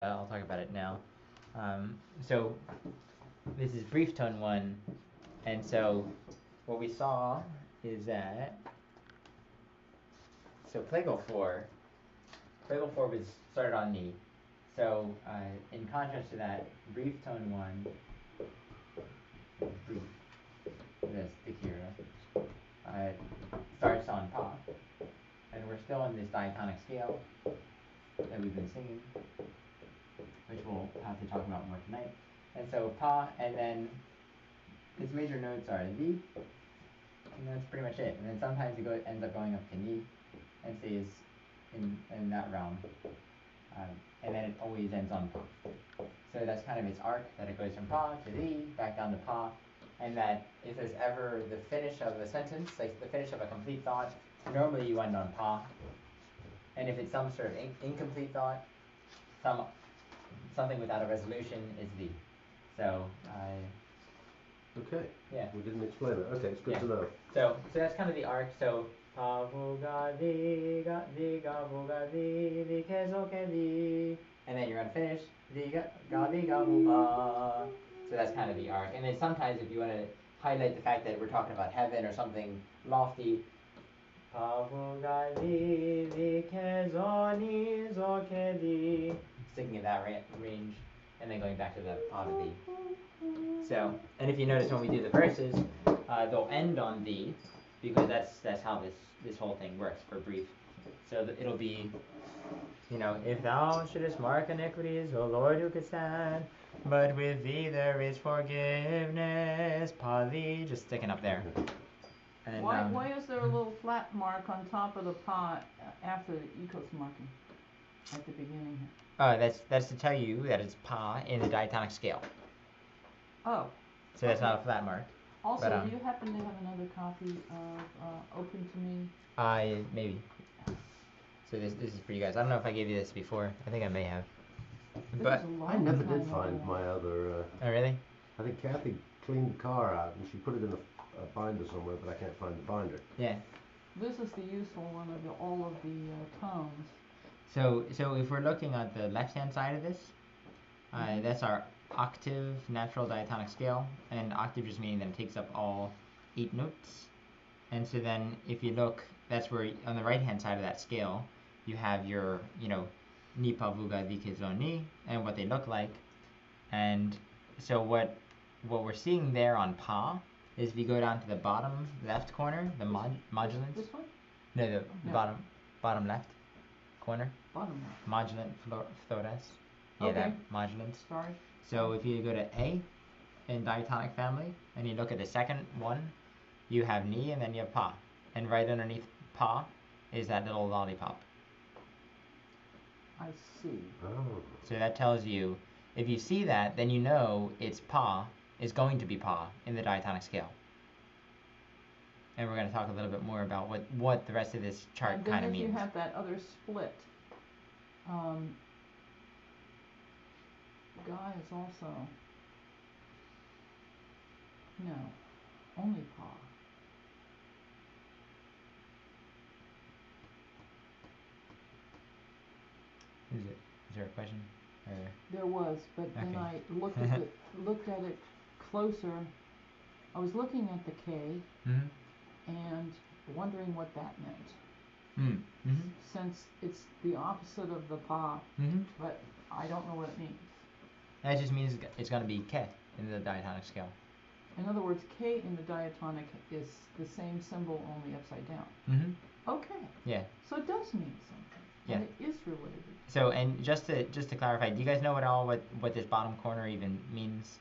I'll talk about it now. So this is brief tone one, and so what we saw is that Plagal four was started on knee. So in contrast to that, brief tone one, brief, this Takira, starts on pa, and we're still in this diatonic scale that we've been singing, which we'll have to talk about more tonight. And so pa, and then its major notes are the, and that's pretty much it. And then sometimes ends up going up to ni, and stays in that realm. And then it always ends on pa. So that's kind of its arc, that it goes from pa to the, back down to pa, and that if there's ever the finish of a sentence, like the finish of a complete thought, normally you end on pa. And if it's some sort of incomplete thought, something without a resolution is the. So Okay. yeah. We didn't explain it. Okay, it's good to know. So that's kind of the arc. So pa vu ga di ga vu ga di ke zo ke di, and then you're gonna finish di ga vu pa. So that's kind of the arc. And then sometimes if you want to highlight the fact that we're talking about heaven or something lofty, pa vu ga di ke zo ni zo ke di, sticking in that range, and then going back to the pa to di. So, and if you notice when we do the verses, they'll end on the, because that's how this whole thing works for brief. So it'll be, if thou shouldest mark iniquities, O Lord, who could stand? But with thee there is forgiveness. Pali, just sticking up there. And, why is there a little flat mark on top of the pa after the ecos marking at the beginning here? That's to tell you that it's pa in the diatonic scale. Oh. So that's not a flat mark. Also, do you happen to have another copy of Open to Me? Maybe. So this is for you guys. I don't know if I gave you this before. I think I may have. But I never did find my other. Oh really? I think Kathy cleaned the car out and she put it in a binder somewhere, but I can't find the binder. Yeah. This is the useful one of all of the tones. So if we're looking at the left-hand side of this, that's our octave natural diatonic scale, and octave just meaning that it takes up all 8 notes. And so then if you look, that's where on the right-hand side of that scale, you have your, ni pa vu ga di ke zo ni, and what they look like. And so what we're seeing there on pa is if you go down to the bottom left corner, the modulants. This one? No, the bottom left corner. Bottom left. Modulant phthores. Yeah, okay. that modulants. Sorry. So if you go to A in diatonic family and you look at the second one, you have ni and then you have pa. And right underneath pa is that little lollipop. I see. Oh. So that tells you, if you see that, then you know it's pa, is going to be pa in the diatonic scale. And we're going to talk a little bit more about what the rest of this chart kind of means. And then if you have that other split, Ga is also, no, only pa. Is there a question? Or? There was, but okay. Then I looked at it closer. I was looking at the K and wondering what that meant. Since it's the opposite of the pa, but I don't know what it means. That just means it's going to be K in the diatonic scale. In other words, K in the diatonic is the same symbol, only upside down. Okay. Yeah. So it does mean something. Yeah. And it is related. So, and just to clarify, do you guys know what this bottom corner even means?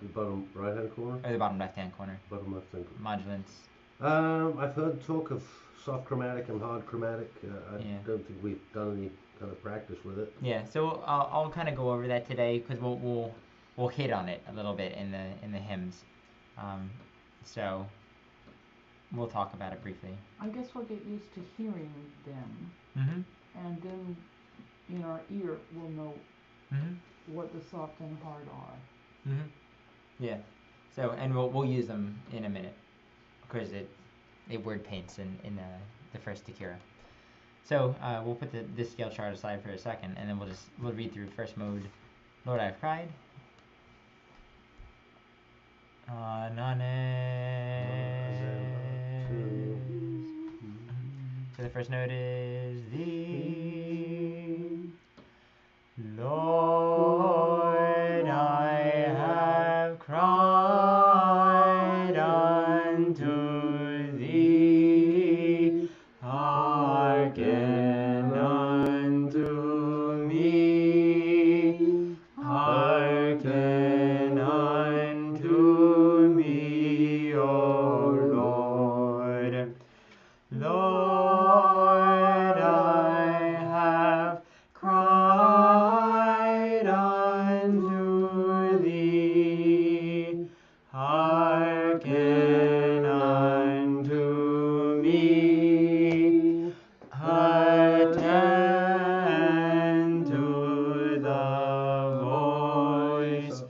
The bottom right-hand corner? Or the bottom left-hand corner? Bottom left-hand corner. Modulants. I've heard talk of soft chromatic and hard chromatic. I don't think we've done any kind of practice with it. Yeah, so I'll kind of go over that today because we'll hit on it a little bit in the hymns. So we'll talk about it briefly. I guess we'll get used to hearing them, and then in our ear we'll know what the soft and hard are. Yeah. So and we'll use them in a minute because it word paints in the first Takira. So we'll put this scale chart aside for a second, and then we'll read through first mode. Lord, I've cried. So the first note is thee. Lord, I have cried unto thee. Hearken unto me. Hearken unto me, O Lord. Lord, I have cried unto thee. Hearken unto me. Attend to the voice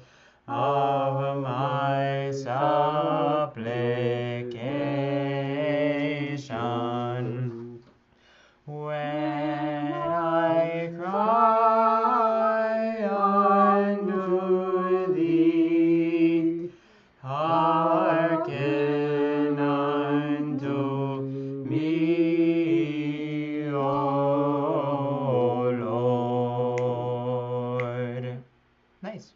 of my supplication. When I cry unto thee, hearken unto me, O Lord. Nice.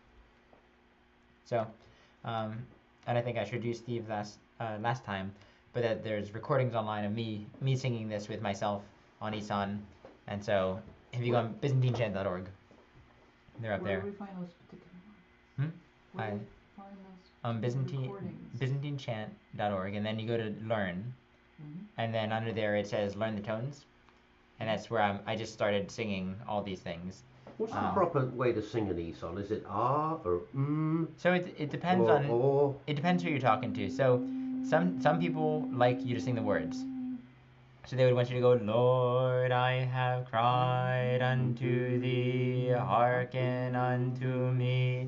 So, and I think I introduced Steve last time, but that there's recordings online of me singing this with myself on Isan, and so if you go on ByzantineChant.org, they're up there. Where do we find those particular Hmm? Where do we find those recordings? ByzantineChant.org, and then you go to Learn, and then under there it says Learn the Tones, and that's where I just started singing all these things. What's the proper way to sing an Isan? Is it ah or So it depends it depends who you're talking to. So some people like you to sing the words. So they would want you to go, Lord, I have cried unto thee, hearken unto me.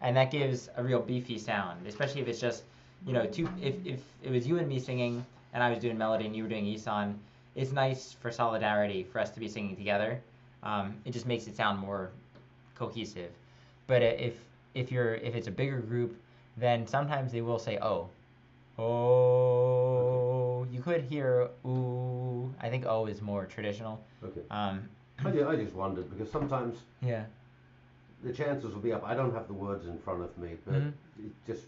And that gives a real beefy sound, especially if it's just, if it was you and me singing and I was doing melody and you were doing Isan, it's nice for solidarity for us to be singing together. It just makes it sound more cohesive. But if it's a bigger group, then sometimes they will say oh. Oh, you could hear ooh. I think oh is more traditional. Okay. I just wondered because sometimes the chances will be up. I don't have the words in front of me, but it just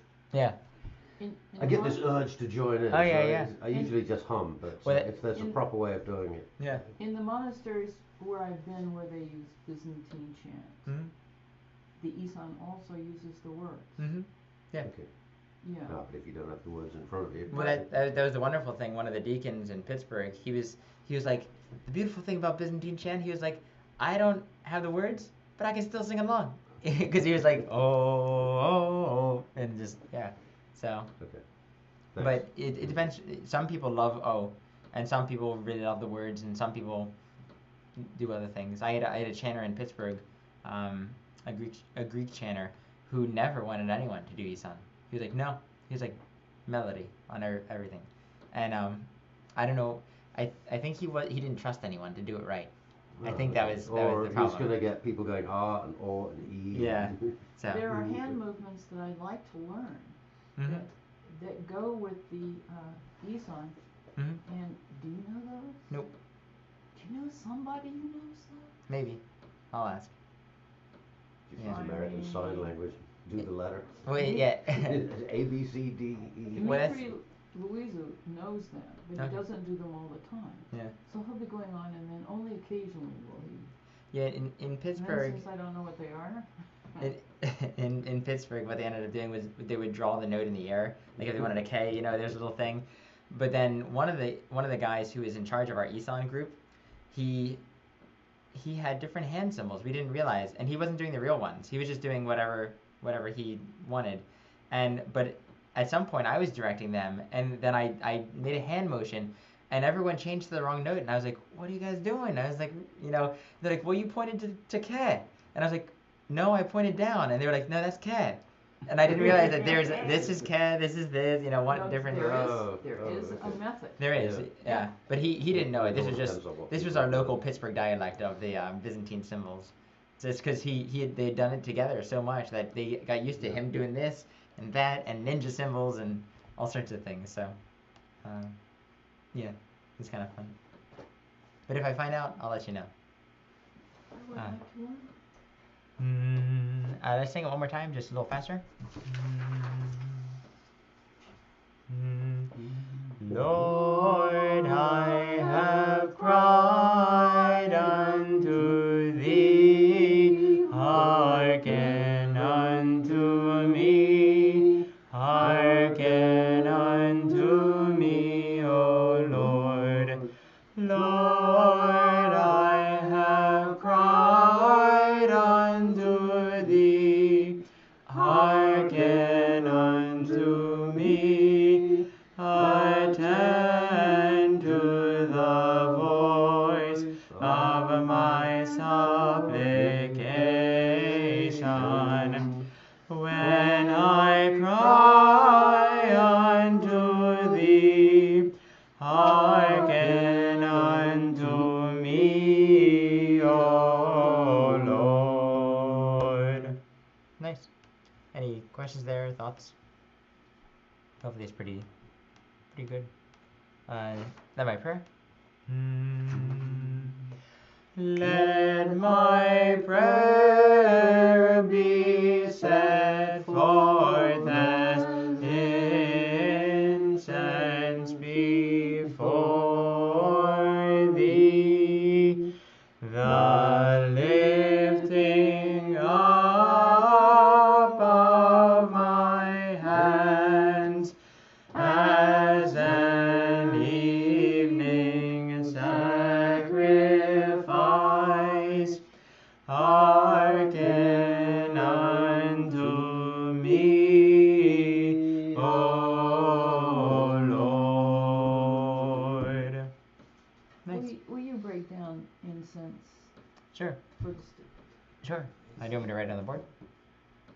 I get this urge to join in. I usually just hum, but if there's a proper way of doing it. Yeah. In the monasteries where I've been, where they use Byzantine chant, the Isan also uses the words. Yeah. Okay. Yeah. No, but if you don't have the words in front of you. Well, that was the wonderful thing. One of the deacons in Pittsburgh, he was like, the beautiful thing about Byzantine chant, he was like, I don't have the words, but I can still sing along. Because he was like, oh, and just, so. Okay. Nice. But it depends. Some people love oh, and some people really love the words, and some people do other things. I had a chanter in Pittsburgh, a Greek chanter, who never wanted anyone to do Isan. He was like, no. He was like, melody on everything. And I don't know. I think he didn't trust anyone to do it right. I think that was the problem. Or he's going to get people going ah and oh and e. Yeah. So. There are hand movements that I'd like to learn that go with the Isan. And do you know those? Nope. Do you know somebody who knows those? Maybe. I'll ask. Use American Sign Language. Do the letter. Wait, yeah. A, B, C, D, E. Dimitri Luizu knows them, but he doesn't do them all the time. Yeah. So he'll be going on, and then only occasionally will he. Yeah, in Pittsburgh. And since I don't know what they are. In Pittsburgh, what they ended up doing was they would draw the note in the air, like if they wanted a K, there's a little thing. But then one of the guys who was in charge of our Isan group, he had different hand symbols we didn't realize, and he wasn't doing the real ones. He was just doing whatever he wanted, but at some point I was directing them, and then I made a hand motion, and everyone changed to the wrong note, and I was like, what are you guys doing? I was like, they're like, well, you pointed to K, and I was like, no, I pointed down, and they were like, no, that's K. And I didn't realize that this is Ken, this is this, one No, different. There is a method. There is, yeah. But he didn't know it. This was our local Pittsburgh dialect of the Byzantine symbols. So it's because they had done it together so much that they got used to him doing this and that and ninja symbols and all sorts of things. So, yeah, it's kind of fun. But if I find out, I'll let you know. I would like to learn. Let's sing it one more time, just a little faster. Lord, I have cried unto thee, hearken unto me, hearken unto me, O Lord. Lord, I have cried unto thee, hearken unto me, attend to the voice of my supplication. When I cry unto thee, hearken unto me, O Lord. Nice. Any questions there, thoughts? Hopefully it's pretty good. That my prayer? Let my prayer be set forth as incense before thee, the lifting up of my hands as an evening sacrifice. Hearken unto me, O Lord. Nice. Will you break down incense? Sure. For the Sure. Do you want me to write it on the board?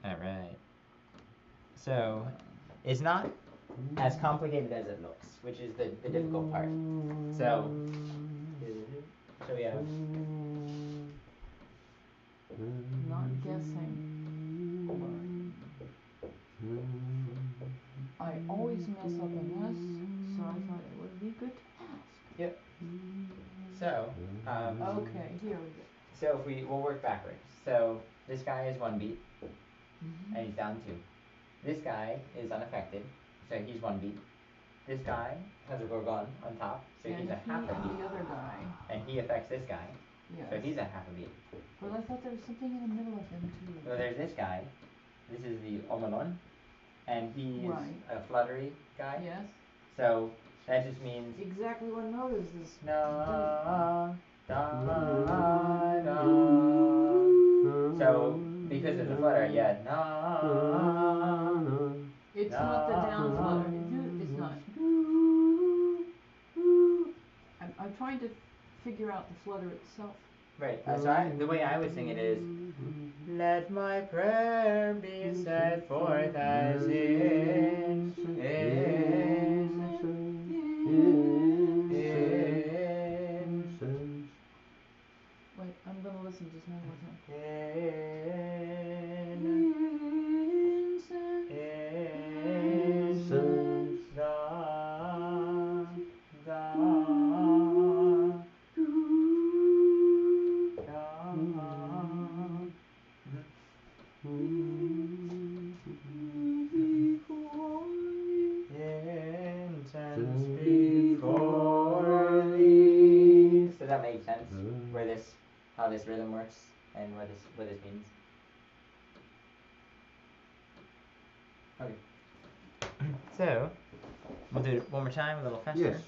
All right. So, it's not as complicated as it looks, which is the difficult part. So we have. Not guessing. I always mess up an S, so I thought it would be good to ask. Yep. So. Okay, here we go. So we'll work backwards. So this guy is 1 beat, and he's down 2. This guy is unaffected, so he's 1 beat. This guy has a gorgon on top, so he's a half a beat. The other guy. And he affects this guy, so he's a half a beat. But I thought there was something in the middle of him too. So there's this guy. This is the omelon, and he's a fluttery guy. Yes. So that just means exactly what note is this? Na da da. So because of the flutter, yeah, na. It's not the down flutter. It's not. I'm trying to figure out the flutter itself. Right. So the way I would sing it is, let my prayer be set forth as incense. Wait, I'm gonna listen just one more time. Does that make sense? How this rhythm works and what this means? Okay. So we'll do it one more time, a little faster. Yes.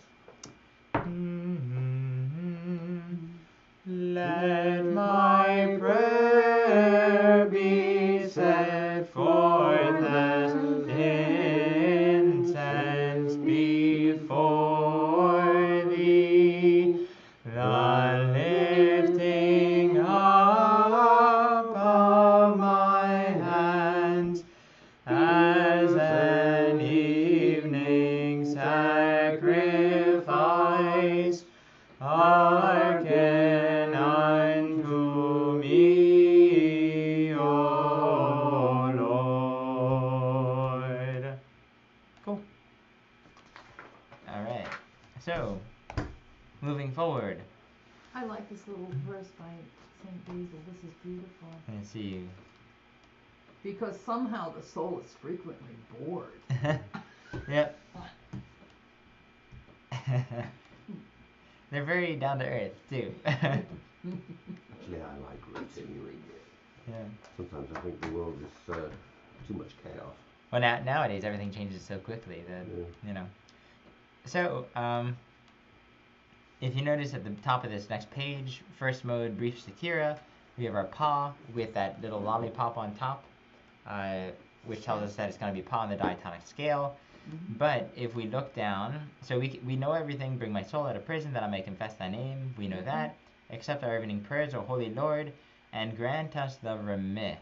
Let my prayer be set forth as incense before thee, the lifting up of my hands little verse by St. Basil. This is beautiful. Let's see. Because somehow the soul is frequently bored. Yep. They're very down to earth too. Actually, I like routine. Yeah. Sometimes I think the world is too much chaos. Well, nowadays everything changes so quickly that you know. So, if you notice at the top of this next page, first mode, brief secura, we have our pa with that little lollipop on top, which tells us that it's going to be pa on the diatonic scale. But if we look down, so we know everything. Bring my soul out of prison that I may confess thy name. We know that. Accept our evening prayers, O Holy Lord, and grant us the remit.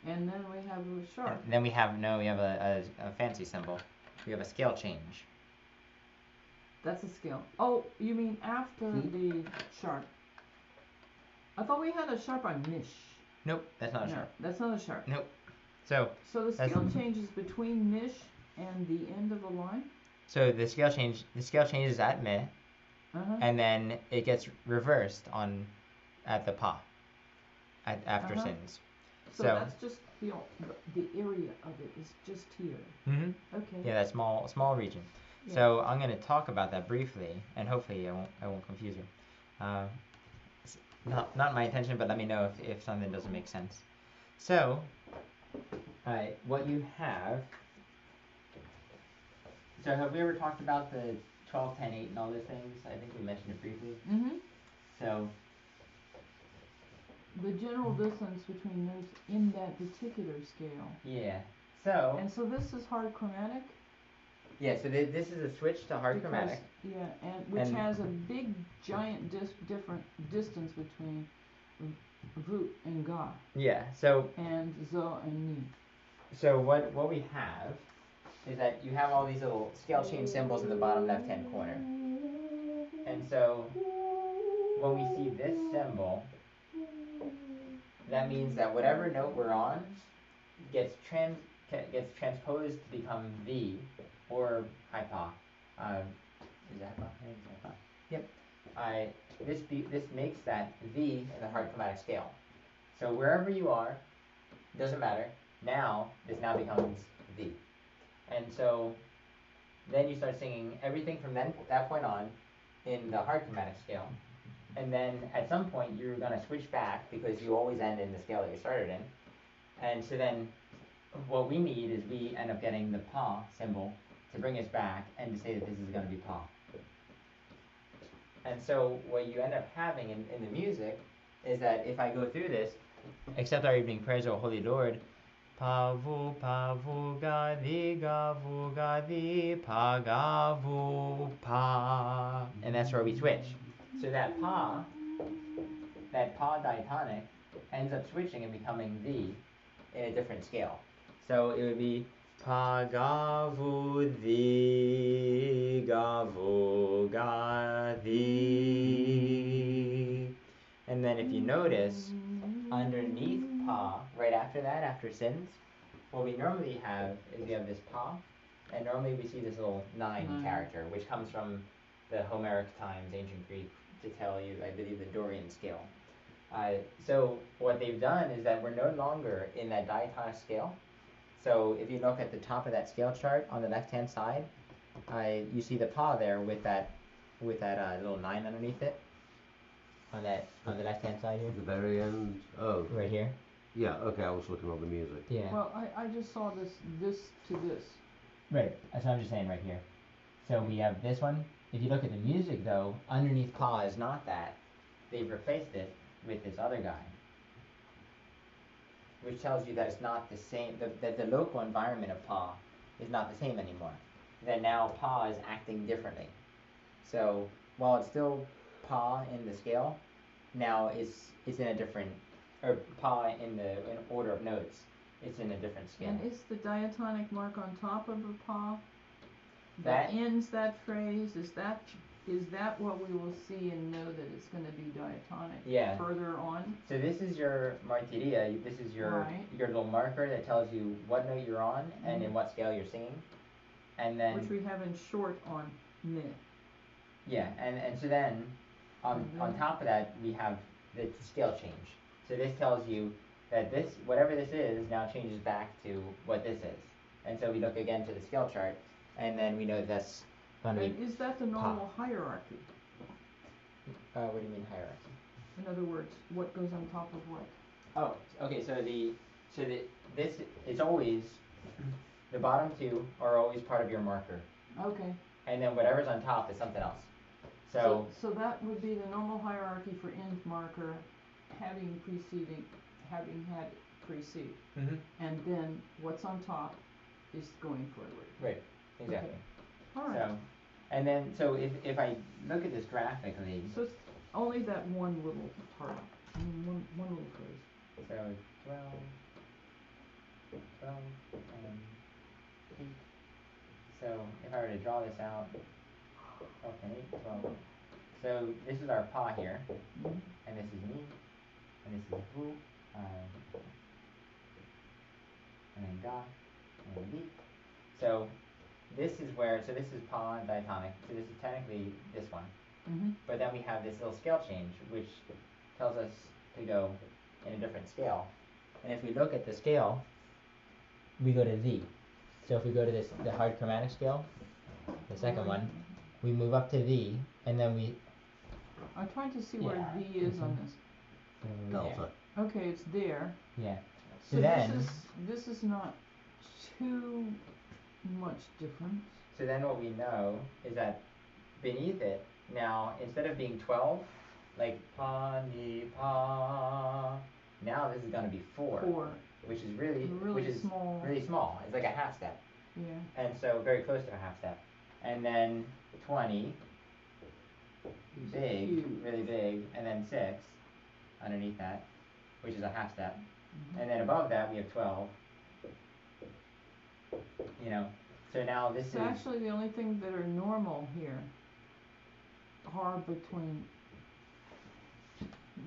And then we have a sharp. And then we have a fancy symbol. We have a scale change. That's a scale. Oh, you mean after the sharp? I thought we had a sharp on mish. Nope, that's not a sharp. That's not a sharp. Nope. So the scale changes between mish and the end of a line? So the scale changes at meh, and then it gets reversed at the pa, after sins. So that's just the area of it is just here. Okay. Yeah, that small region. Yeah. So I'm going to talk about that briefly, and hopefully I won't confuse you. Not my intention, but let me know if something doesn't make sense. So, what you have. So have we ever talked about the 12, 10, 8 and all those things? I think we mentioned it briefly. So. The general distance between notes in that particular scale. Yeah. So. And so this is hard chromatic? Yeah, so this is a switch to hard chromatic. Yeah, which has a big, giant different distance between Vut and Ga. Yeah, so. And Zo and Ni. So what we have is that you have all these little scale change symbols in the bottom left-hand corner. And so when we see this symbol, that means that whatever note we're on gets transposed to become V or high pa. Is that pa? I think it's high pa. Yep. This makes that V in the hard chromatic scale. So wherever you are, doesn't matter. Now this now becomes V. And so then you start singing everything from that point on in the hard chromatic scale. And then at some point you're going to switch back because you always end in the scale that you started in. And so then what we need is we end up getting the pa symbol to bring us back and to say that this is going to be pa. And so what you end up having in the music is that if I go through this, accept our evening prayers, O Holy Lord, Pavu ga di pa gavu pa, and that's where we switch. So that pa diatonic ends up switching and becoming V in a different scale. So it would be pa gavu ga di. And then if you notice, underneath pa, right after that, after sins, what we normally have is we have this pa, and normally we see this little 9 character, which comes from the Homeric times, ancient Greek, to tell you, I believe, the Dorian scale. So what they've done is that we're no longer in that diatonic scale. So if you look at the top of that scale chart on the left-hand side, you see the pa there with that little 9 underneath it. On the left-hand side here. At the very end. Oh. Right here. Yeah. Okay. I was looking on the music. Yeah. Well, I just saw this to this. Right. That's what I'm just saying right here. So we have this one. If you look at the music though, underneath pa is not that. They've replaced it with this other guy, which tells you that it's not the same. That the local environment of pa is not the same anymore. That now pa is acting differently. So while it's still pa in the scale, now it's in a different, or pa in order of notes, it's in a different scale. And is the diatonic mark on top of the pa that ends that phrase? Is that what we will see and know that it's going to be diatonic further on? So this is your martiria. This is your little marker that tells you what note you're on and in what scale you're singing. And then which we have in short on mi. Yeah, and so then on top of that we have the scale change. So this tells you that this, whatever this is, now changes back to what this is. And so we look again to the scale chart, and then we know that's going to be. Is that the normal hierarchy? What do you mean hierarchy? In other words, what goes on top of what? Oh, okay. So this is always, the bottom two are always part of your marker. Okay. And then whatever's on top is something else. So that would be the normal hierarchy for end marker, having had it precede. Mm-hmm. And then what's on top is going forward. Right. Exactly. Okay. All right. So, and then if I look at this graphically. So it's only that one little part. One little phrase. So 12 and 8. So if I were to draw this out, okay, 12. So this is our pa here, and this is me, and this is hu, and then ga, and then li. So this is this is pa diatonic, so this is technically this one. Mm-hmm. But then we have this little scale change, which tells us to go in a different scale. And if we look at the scale, we go to Z. So if we go to the hard chromatic scale, the second one, we move up to Z, and then we. I'm trying to see where V is on this. Delta. Okay, it's there. Yeah. So this is not too much different. So then what we know is that beneath it, now instead of being 12, like pa ni pa, now this is going to be 4. Which is really small. Really small. It's like a half step. Yeah. And so very close to a half step. And then 20, big, huge. Really big, and then 6 underneath that, which is a half step. And then above that we have 12. You know, so now this is. Actually, the only things that are normal here are between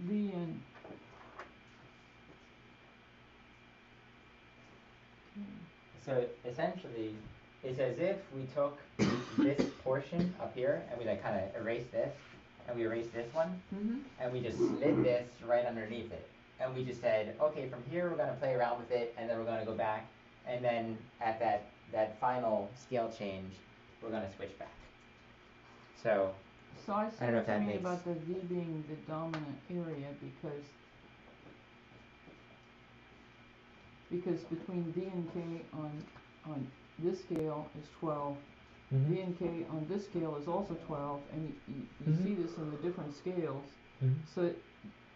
V and. So essentially, it's as if we took this portion up here and we like kind of erase this, and we erase this one, and we just slid this right underneath it, and we just said, okay, from here we're going to play around with it, and then we're going to go back, and then at that final scale change, we're going to switch back. So I don't know if that makes. About the V being the dominant area because between V and K on this scale is 12. V and K on this scale is also 12, and you see this in the different scales. So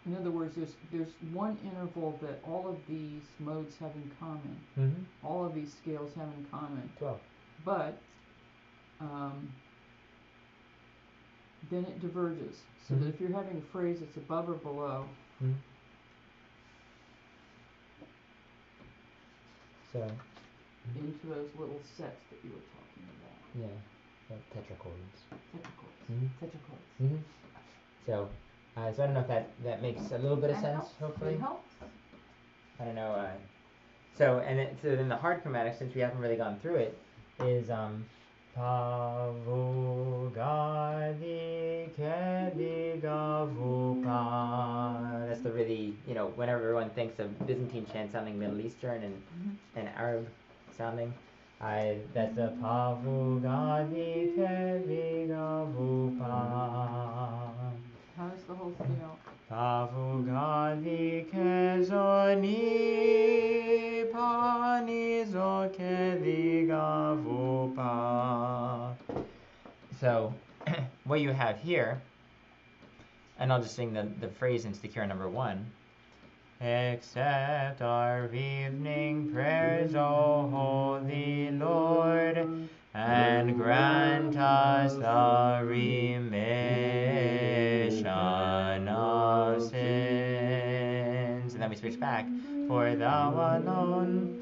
in other words, there's one interval that all of these modes have in common. All of these scales have in common. 12. But then it diverges. So that if you're having a phrase that's above or below. So. Into those little sets that you were talking about. Yeah, tetrachords. Tetrachords. So I don't know if that makes a little bit of sense. Helps. Hopefully. It helps. I don't know. So then the hard chromatic, since we haven't really gone through it, is pa vu ga di ke di ga vu pa. That's the really, whenever everyone thinks of Byzantine chant sounding Middle Eastern and Arab sounding, that's the pa vu ga di ke di ga vu pa. How's the whole scale? Pa vu ga di ke zo ni pa ni zo ke di ga vu pa. So what you have here, and I'll just sing the phrase in Stikira number 1. Accept our evening prayers, O Holy Lord, and grant us the remission of sins. And then we switch back. For thou alone.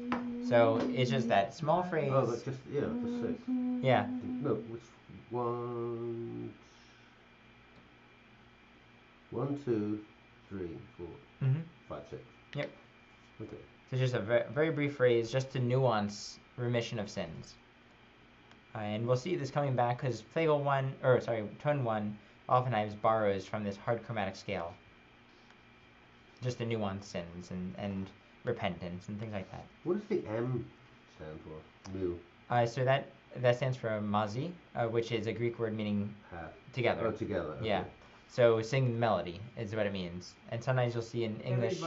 So it's just that small phrase. Oh, that's just, the 6. Yeah. No, which one? 1, 2, 3, 4, 5, 6. Yep. Okay. So just a very, very brief phrase just to nuance remission of sins. And we'll see this coming back because tone 1 oftentimes borrows from this hard chromatic scale. just the nuanced sins and repentance and things like that. What does the M stand for? Mu. So that stands for mazi, which is a Greek word meaning together. Oh, together. Okay. Yeah. So sing the melody is what it means. And sometimes you'll see in English,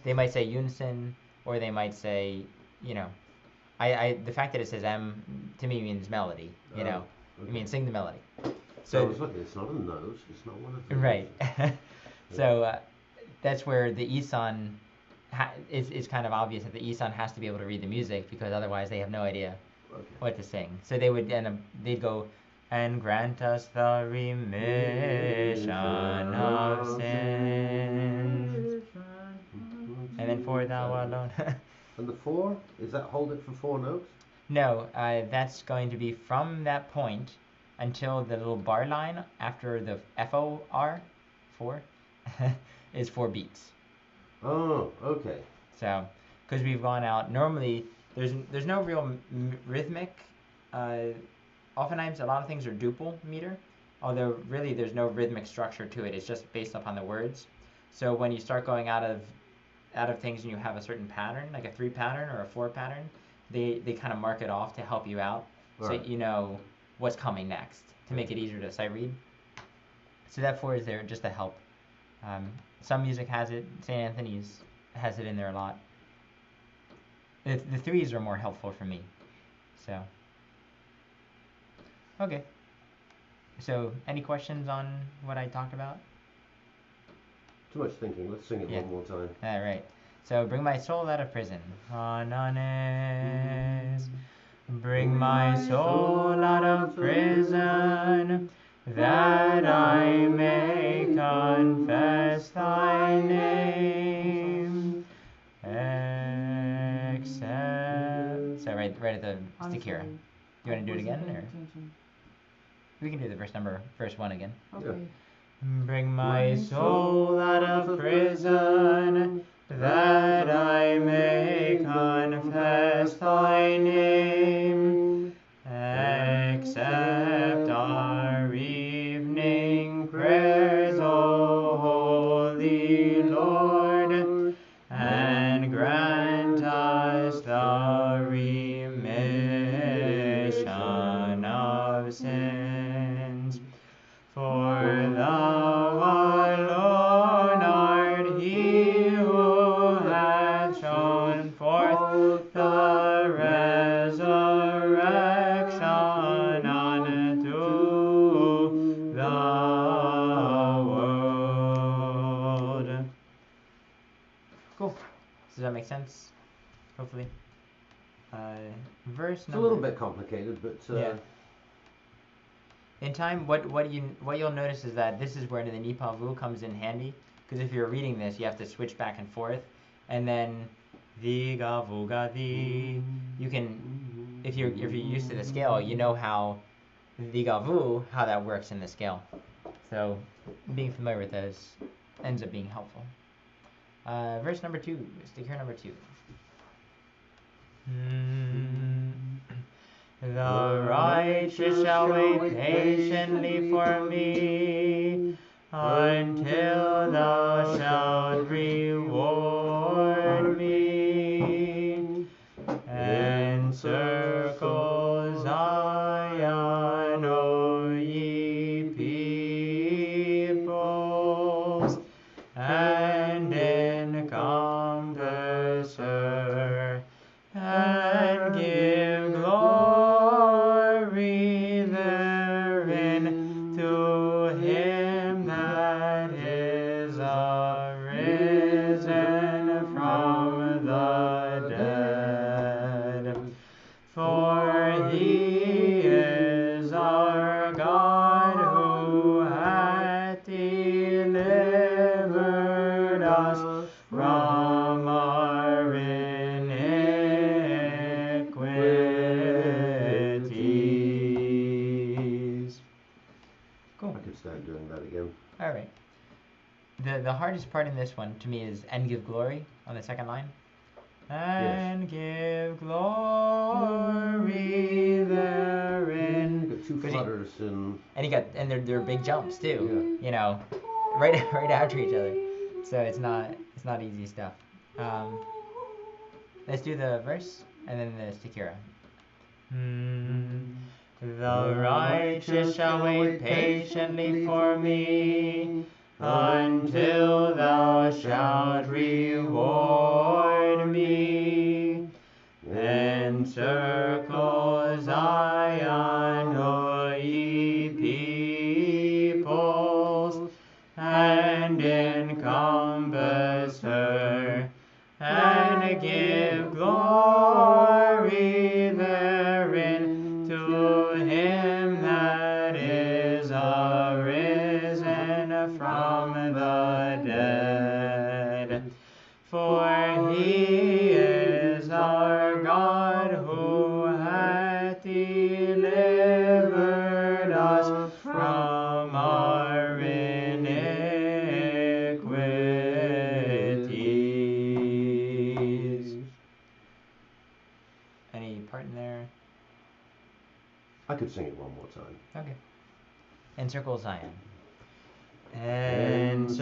they might say unison, or they might say, the fact that it says M to me means melody. Okay. It means sing the melody. So it's not a nose. It's not one of those. Right. So that's where the Isan it's kind of obvious that the Isan has to be able to read the music, because otherwise they have no idea what to sing. So they would they'd go, and grant us the remission of sins, and then for thou alone. And the 4, is that hold it for 4 notes? No, that's going to be from that point until the little bar line after the FOR, 4, is 4 beats. Oh, okay. So, because we've gone out, normally there's no real rhythmic. Oftentimes, a lot of things are duple meter, although really there's no rhythmic structure to it. It's just based upon the words. So when you start going out of things and you have a certain pattern, like a 3 pattern or a 4 pattern, they kind of mark it off to help you out, so you know what's coming next, to make it easier to sight read. So that 4 is there just to help. Some music has it. St. Anthony's has it in there a lot. The 3s are more helpful for me. So, okay. So, any questions on what I talked about? Too much thinking. Let's sing it one more time. All right. So, bring my soul out of prison. Ananes. Bring my soul out of prison, that I may confess thy name. Except... So right at the stick here. You want to do it again? Or? We can do the verse 1 again. Okay. Bring my soul out of prison, that I may confess thy name. Accept our evening prayers, O Holy Lord, and grant us the remission of sins. For thou alone art he who hath shown forth the resurrection unto the world. Cool. Does that make sense? Hopefully. Verse number... It's a little bit complicated, but... yeah. In time, what you'll notice is that this is where the Nipavu comes in handy, because if you're reading this, you have to switch back and forth, and then Viga Vuga Vi. You can, if you're used to the scale, you know how Viga Vu, how that works in the scale. So being familiar with those ends up being helpful. Verse number 2, stick here number 2. The righteous shall wait patiently for me, until thou shalt reward me. Encircle Zion, O ye peoples, and encompass her, and give glory therein to him that is arisen from the dead. For he is our God, who hath delivered us from our iniquities. Cool. I could start doing that again. All right. The hardest part in this one to me is "and give glory" on the second line. And give glory therein. Got 2 flutters and they're big jumps too. Yeah. Right after each other. So it's It's not easy stuff. Let's do the verse and then the stikira. The righteous shall wait patiently for me until thou shalt reward me. Encircle Zion, O ye peoples, and encompass her, and give glory therein to him that is arisen from the dead. For he is our God, who hath delivered us from our iniquities. Any part in there? I could sing it one more time. Okay. Encircle Zion. Encircle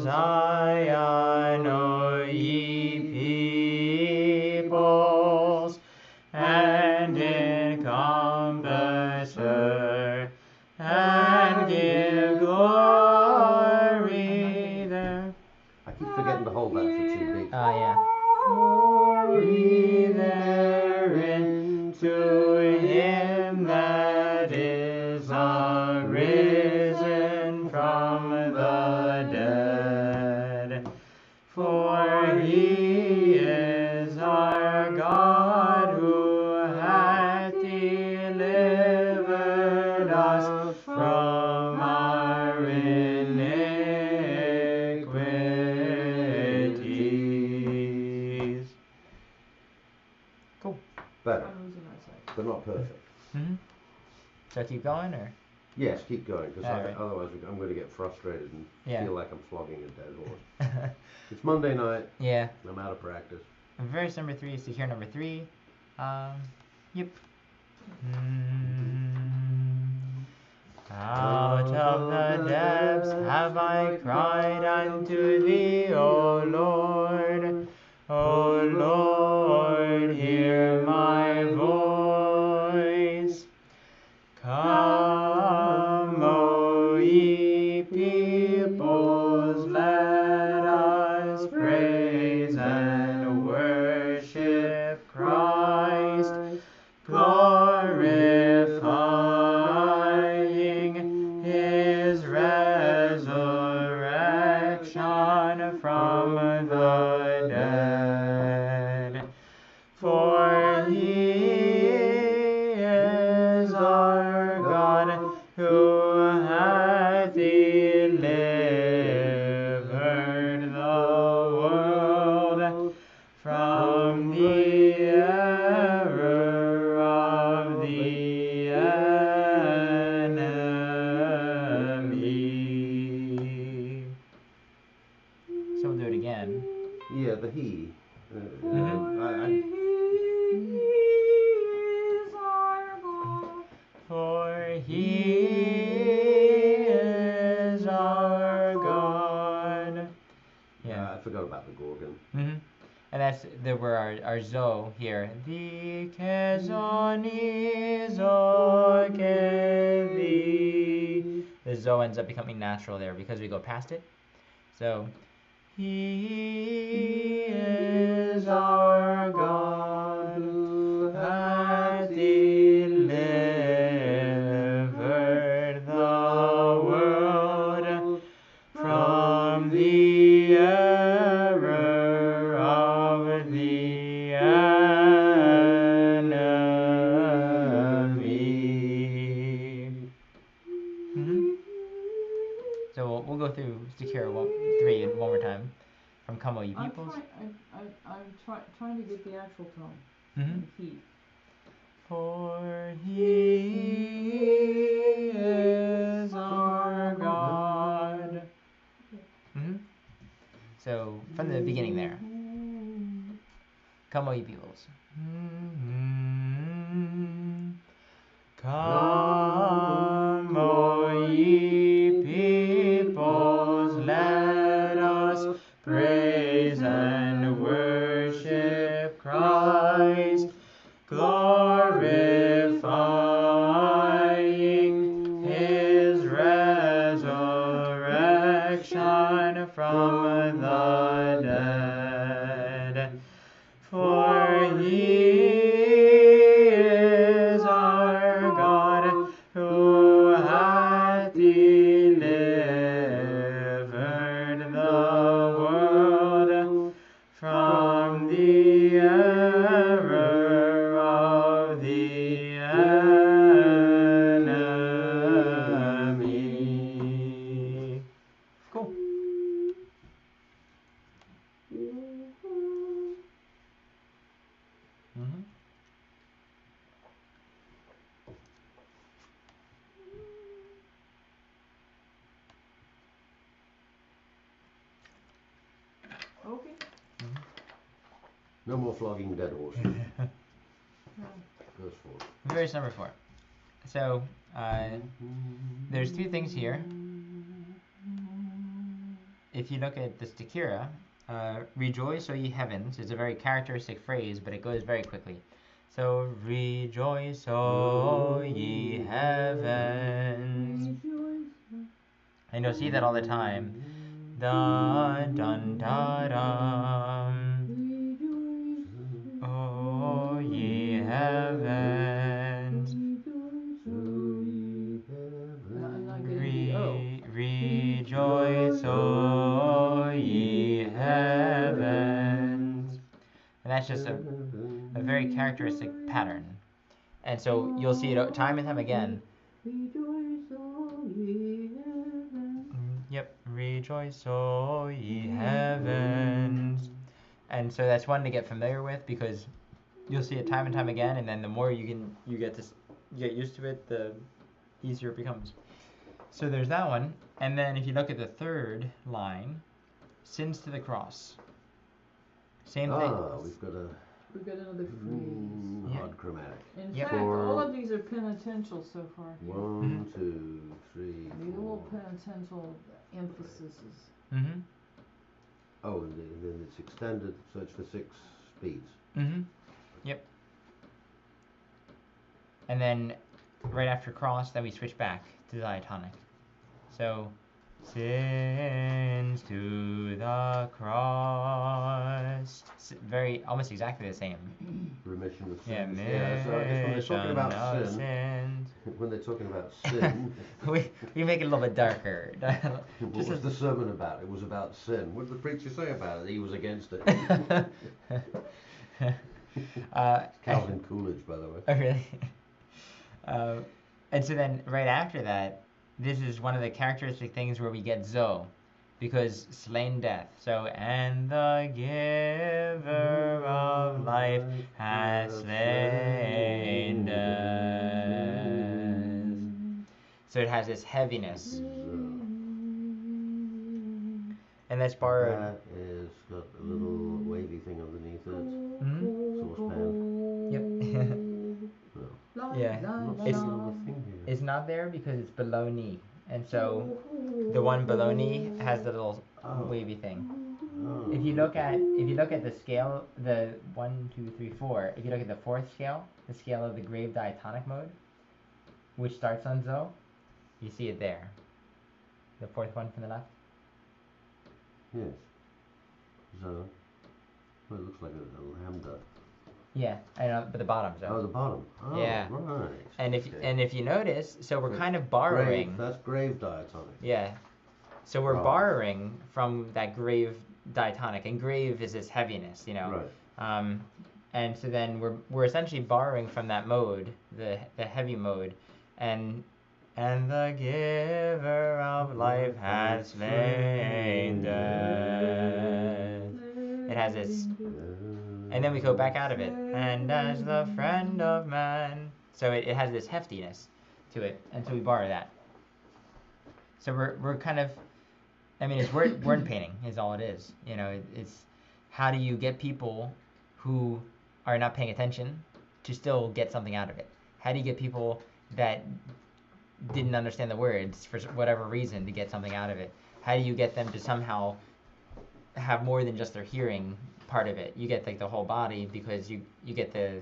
Zion, O ye peoples, and encompass her, and give glory there. I keep forgetting to hold that for 2 beats. Yeah. Glory therein to him that is arisen from the dead. For he is our God, who hath delivered us from our iniquities. Cool. Better, but not perfect. So keep going, or? Yes, keep going, because Right. otherwise I'm going to get frustrated and feel like I'm flogging a dead horse. Yeah. It's Monday night. Yeah. I'm out of practice. And verse number 3 is Stikira number 3. Yep. Out of the depths have I cried unto thee, O Lord. O Lord, hear my voice. Come, O ye peoples, let us praise and worship Christ, glorifying his resurrection from the dead. For he is our God, who hath delivered the world from the error of the enemy. So we'll do it again. Yeah, the he. For he is our God. Yeah, I forgot about the Gorgon. And that's where our zo here. The kezoni zo kevi. The zo ends up becoming natural there because we go past it. So, he is our God, who hath delivered the world from the error of the enemy. So we'll go through Stikira 3 one more time. From Come, O ye peoples. I'm trying to get the actual tone. He. For he is our God. So from the beginning there. Come, O ye peoples. Come, O ye peoples, let us No more flogging dead horses. Verse 4. Verse number 4. So, there's two things here. If you look at the Stikira, rejoice, O ye heavens, is a very characteristic phrase, but it goes very quickly. So, rejoice, O ye heavens. And you'll see that all the time. Dun, dun, da, dum. O ye heavens. Rejoice, O ye heavens. And that's just a very characteristic pattern. And so you'll see it time and time again. Rejoice, O ye heavens. Yep. Rejoice, O ye heavens. And so that's one to get familiar with, because you'll see it time and time again, and then the more you get used to it, the easier it becomes. So there's that one. And then if you look at the third line, sins to the cross. Same thing. We've got another phrase. Odd chromatic. In fact, all of these are penitential so far. 1, 2, 3, 4. The little penitential emphasis. Oh, and then it's extended, so it's for 6 speeds. Yep. And then right after cross, then we switch back to the diatonic. So, sins to the cross. Very, almost exactly the same. Remission of sins. Yeah, so I guess when they're talking about sin, we make it a little bit darker. What was the sermon about? It was about sin. What did the preacher say about it? He was against it. Calvin Coolidge, by the way. Oh, really? And so then right after that, this is one of the characteristic things where we get Zo, because slain death. So, and the giver of life has slain death. So it has this heaviness. And that's borrowed. That is got a little wavy thing underneath it. Saucepan. Yep. Yeah. It's not there because it's below knee. And so the one below knee has the little wavy thing. If you look at the scale, the 1, 2, 3, 4, if you look at the fourth scale, the scale of the grave diatonic mode, which starts on Zo, you see it there. The fourth one from the left. Yes. Zo. Well, it looks like a lambda. Yeah, I know, but the bottom. So. Oh, the bottom. Oh, yeah. Right. And if you notice, so we're kind of borrowing. That's grave diatonic. Yeah. So we're borrowing from that grave diatonic, and grave is this heaviness, you know. Right. And so then we're essentially borrowing from that mode, the heavy mode, and the giver of life has slain death. It has this. And then we go back out of it. And as the friend of man. So it has this heftiness to it. And so we borrow that. So we're kind of, I mean, it's word painting is all it is. You know, it's how do you get people who are not paying attention to still get something out of it? How do you get people that didn't understand the words for whatever reason to get something out of it? How do you get them to somehow have more than just their hearing part of it? You get like the whole body, because you get the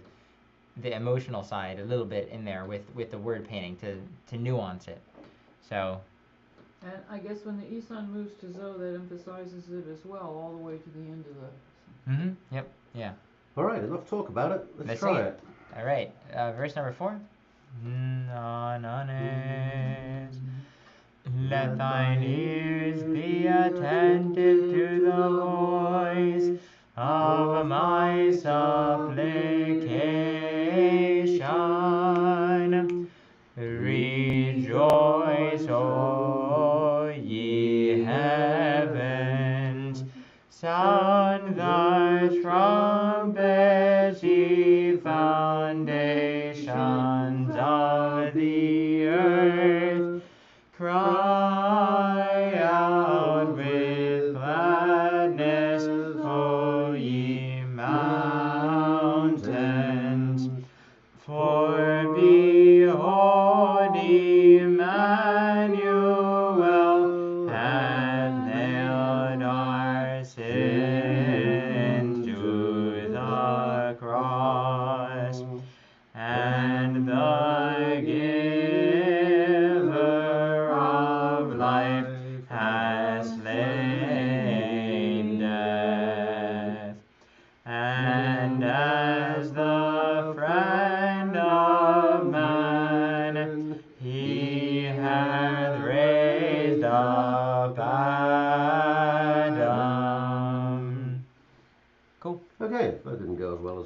emotional side a little bit in there with the word painting to nuance it. So. And I guess when the Isan moves to Zo, that emphasizes it as well, all the way to the end of the. Yep. Yeah. All right. Enough talk about it. Let's try it. All right. Verse number 4. Let thine ears be attentive to the voice of my supplication. Rejoice, O ye heavens, sound the trumpets, ye foundations of the earth. Cry out with gladness, O ye mountains.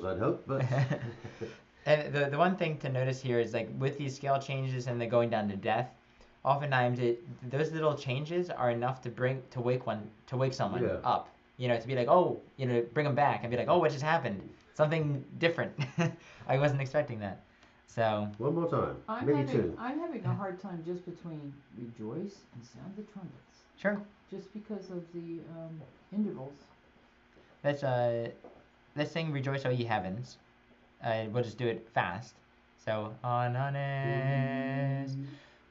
well as I'd hoped, but. And the one thing to notice here is like with these scale changes and the going down to death, oftentimes those little changes are enough to wake someone up. You know, to be like, oh, you know, bring them back and be like, oh, what just happened? Something different. I wasn't expecting that. So. One more time. Maybe two. I'm having a hard time just between rejoice and sound the trumpets. Sure. Just because of the intervals. Let's sing "Rejoice, O Ye Heavens." We'll just do it fast. So, on honest,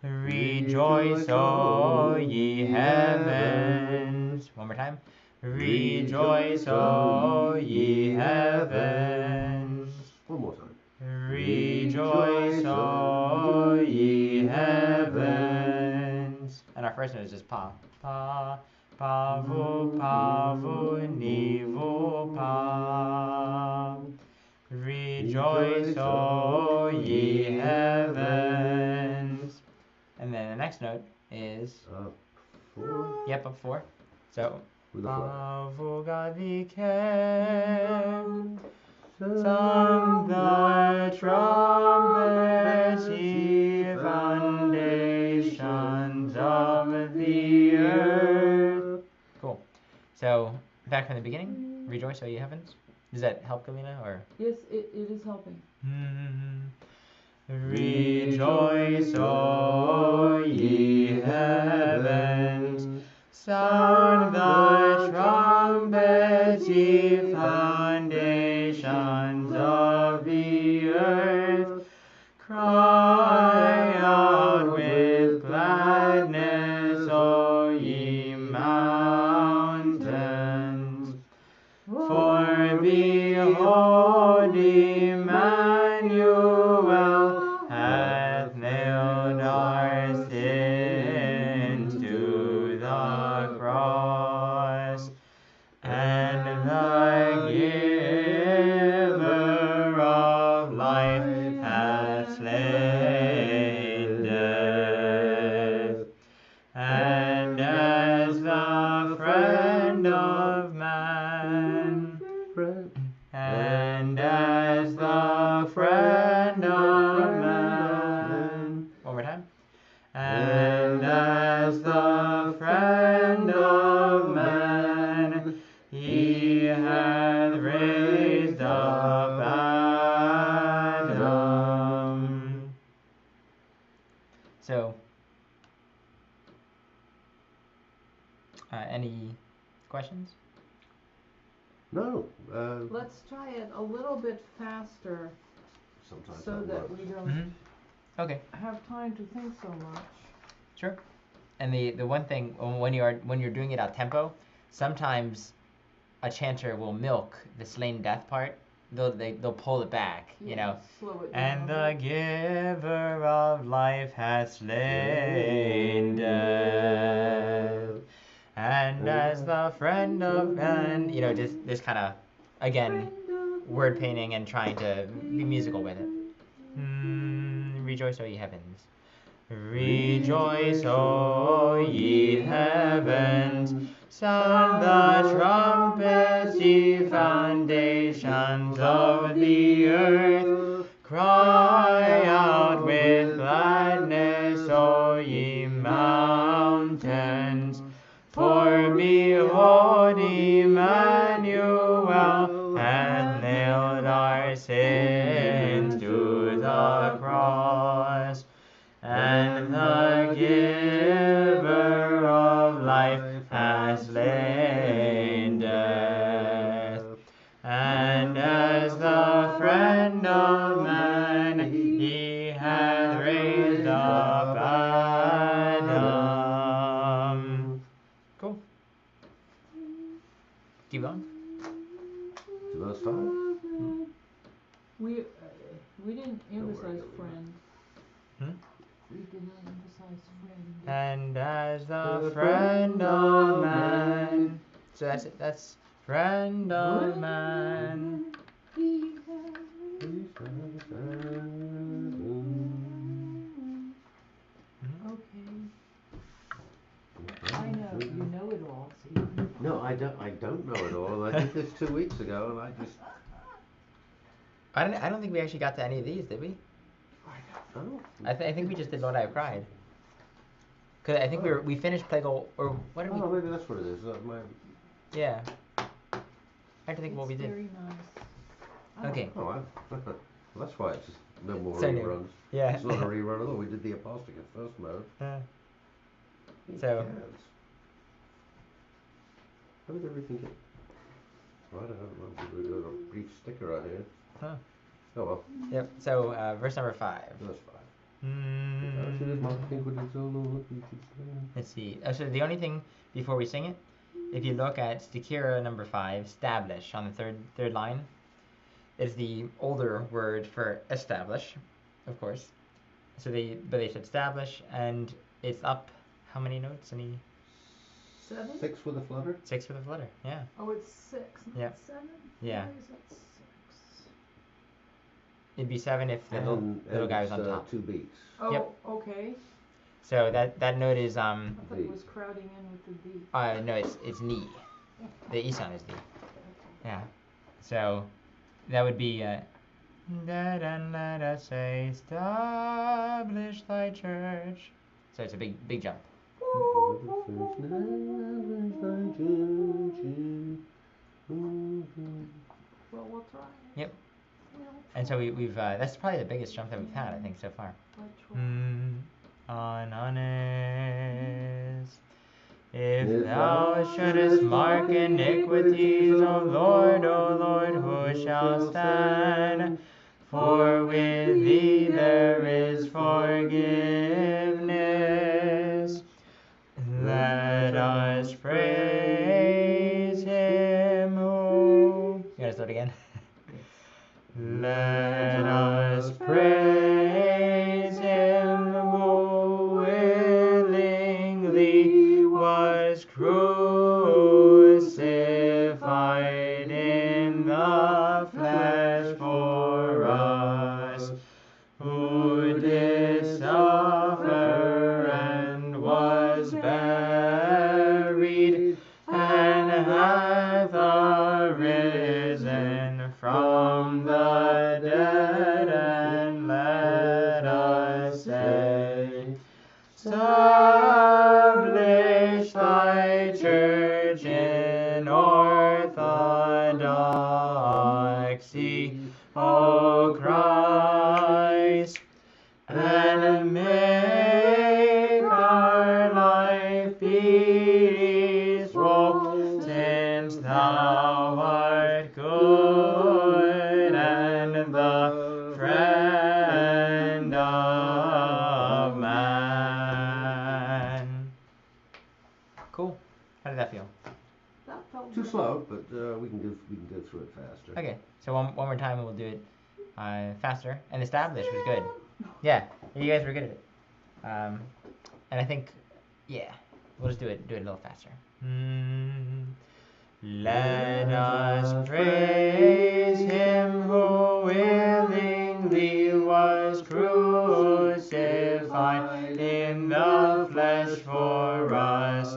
rejoice, O ye heavens. One more time. Rejoice, O ye heavens. One more time. Rejoice, O ye heavens. And our first note is just pa, pa, pavu, pavu, nivu, pa. Rejoice, O ye heavens. And then the next note is up 4. Yep, up 4. So Pavu gadikem, sound the trumpets, ye foundations of the earth. Cool. So back from the beginning. Rejoice, O ye heavens. Does that help, Galina, or? Yes, it is helping. Rejoice, O ye heavens, sound the trumpets, ye foundations of the earth. Cry out with gladness, O ye mountains. For behold, Emmanuel hath nailed our sins to the cross, and the giver of life hath slain death. And as the friend of man, and as the friend of man. One more time. And as the friend of man, he hath raised up Adam. So, any questions? No. Let's try it a little bit faster. Sometimes so that we don't have time to think so much. Sure. And the one thing when you're doing it at tempo, sometimes a chanter will milk the slain death part. They'll pull it back, you know. Slow it down. And the giver of life hath slain death. And as the friend of man, you know, just this kind of, again, word painting and trying to be musical with it. Rejoice, O ye heavens. Rejoice, O ye heavens. Sound the trumpets, ye foundations of the earth. Cry out with gladness, O ye mountains. For behold, Emmanuel hath nailed our sins to the cross, and the giver of life hath slain death. And as the friend of man, he hath raised up Adam. Cool. Keep going. To verse 5? We didn't emphasize friend. We did not emphasize friend. And as the friend of man. So that's it. That's friend of man. Okay. I know, you know it all, Stephen. No, I don't know it all. I did this 2 weeks ago, and I just I don't think we actually got to any of these, did we? I don't know. I think we just did Lord I Have Cried. Cause I think we finished Plague or what did we? Oh, maybe that's what it is. Yeah. I think what we did. Very nice. Okay. Oh, well, that's why it's no more so reruns. New. Yeah. It's not a rerun at all. We did the Apostate first mode. So. How did everything get? Right, I don't know. We've got a brief sticker right here. Huh. Oh well. Yep. So verse number 5. Verse 5. Let's see. So the only thing before we sing it, if you look at Stikira number 5, stablish on the third line, is the older word for establish, of course. So they said establish, and it's up. How many notes? 7? 6 with a flutter. 6 with a flutter. Yeah. Oh, it's 6, not 7. Yeah. Why is that 6? It'd be 7 if the little guy was on top. 2 beats. Oh, yep. Okay. So that note is I thought it was crowding in with the beat. No, it's ni. The Isan is ni. Yeah. So that would be let us establish thy church. So it's a big jump. Well, we'll try. Yep. And so we've that's probably the biggest jump that we've had, I think, so far. On honest. If thou shouldest mark iniquities, O Lord, who shall stand? For with thee there is forgiveness. Let us praise him who... You gotta start again? Let us praise him who willingly was crucified in the flesh for us, who did suffer and was buried, and hath arisen from the dead, and let us say, establish thy church in orthodoxy, O Christ, and make our life peaceful, since thou art good and the friend of man. Cool. How did that feel? That felt Too good. slow, but we can go through it faster. Okay. So one more time and we'll do it faster. And establish was good. Yeah, you guys were good at it. And I think, yeah, we'll just do it a little faster. Let us praise him who willingly was crucified in the flesh for us,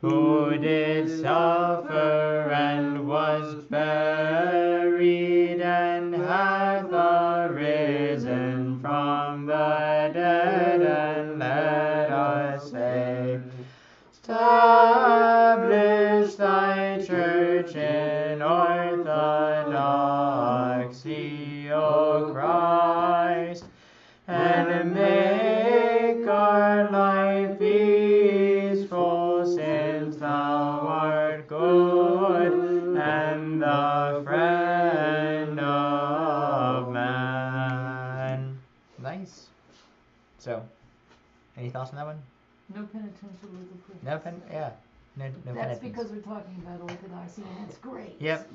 who did suffer and was buried, and hath arisen from the dead, and let us say, establish thy church in orthodoxy, O Christ, and make our life peaceful, since thou art good and the friend of man. Nice. So, any thoughts on that one? No penitential legal proof. No pen. Yeah. No That's penitence. because we're talking about orthodoxy, and it's great. Yep.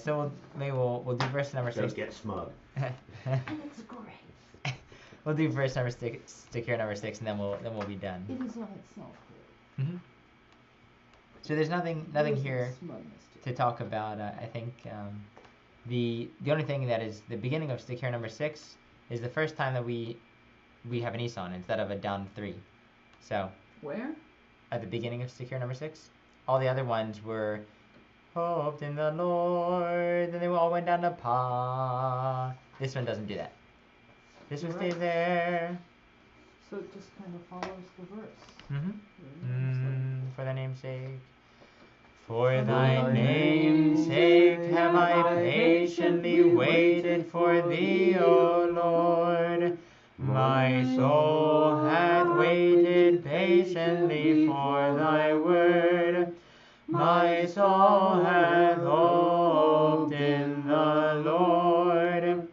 So we'll do verse number 6. Don't get smug. It's great. We'll do verse number stick here number 6, and then we'll be done. It is on itself great. So there's nothing here to talk about. I think the only thing that is the beginning of stick here number 6 is the first time that we have an Isan instead of a down 3. So Where? At the beginning of stick here number 6, all the other ones were hoped in the Lord, and they all went going down to pa. This one doesn't do that. This one stays there. So it just kind of follows the verse. For the namesake. For thy name's sake have I patiently waited for thee, O Lord. My soul hath waited patiently for thy word. My soul hath hoped in the Lord.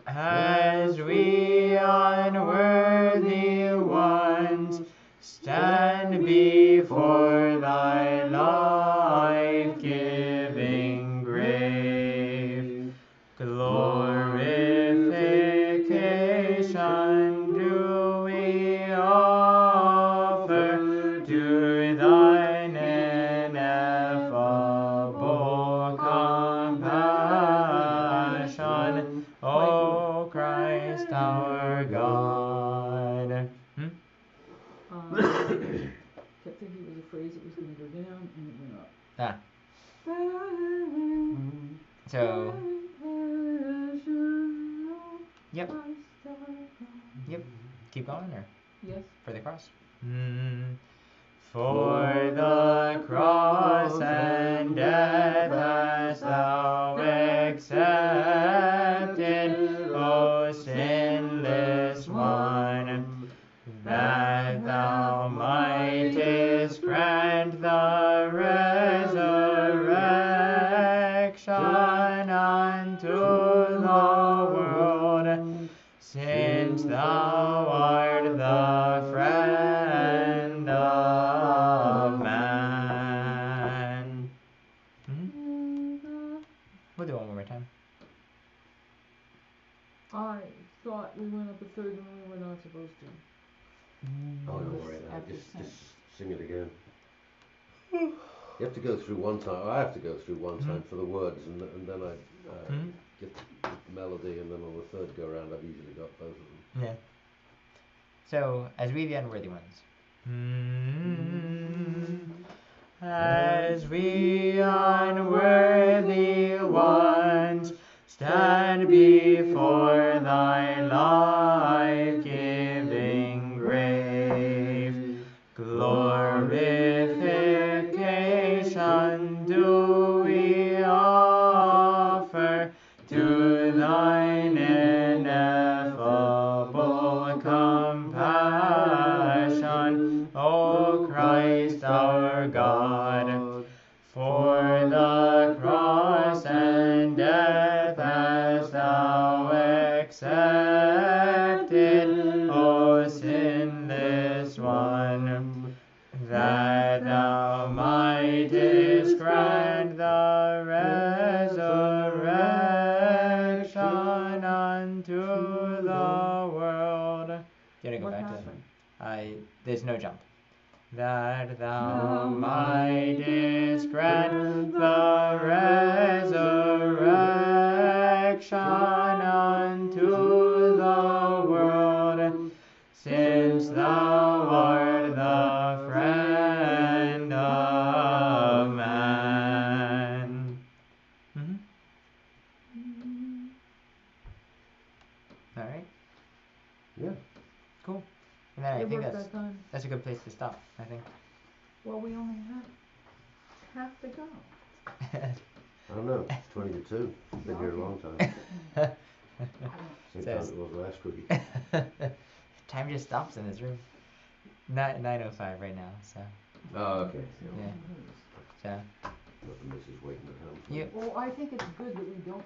As we unworthy ones stand before thy life-giving grave, glorification do we offer to thine ineffable compassion, O Christ our God. Kept thinking it was a phrase that was going to go down and it went up. Ah. So. Yep. Yep. Keep going, or? Yes. For the cross. For the cross and death hast thou accepted, O sinless one, that thou mightest grant the resurrection unto the world, since thou art the friend of man. We'll do it one more time. I thought we went up a third and we were not supposed to. Oh, don't worry about it. Just sing it again. You have to go through one time. I have to go through one time for the words, and then I get the melody, and then on the third go around, I've usually got both of them. Yeah. So, as we the unworthy ones. As we unworthy ones stand before thy life-giving grave, glorification do we offer to thine ineffable compassion, O Christ our God. For the cross and death hast thou accepted, O sinless one, that thou mightest grant the resurrection unto the world. You gotta go back to that. There's no jump. That thou mightest grant the resurrection unto the world, since thou art the friend of man. All right. Yeah. Cool. And then I think that's a good place to stop, I think. Well, we only have to go. I don't know. It's 20 to 2. Been here a long time. Same time it was last week. Time just stops in this room. 9:05 right now, so. Oh, okay. Yeah. So. Got the missus waiting at home. Yep. Well, I think it's good that we don't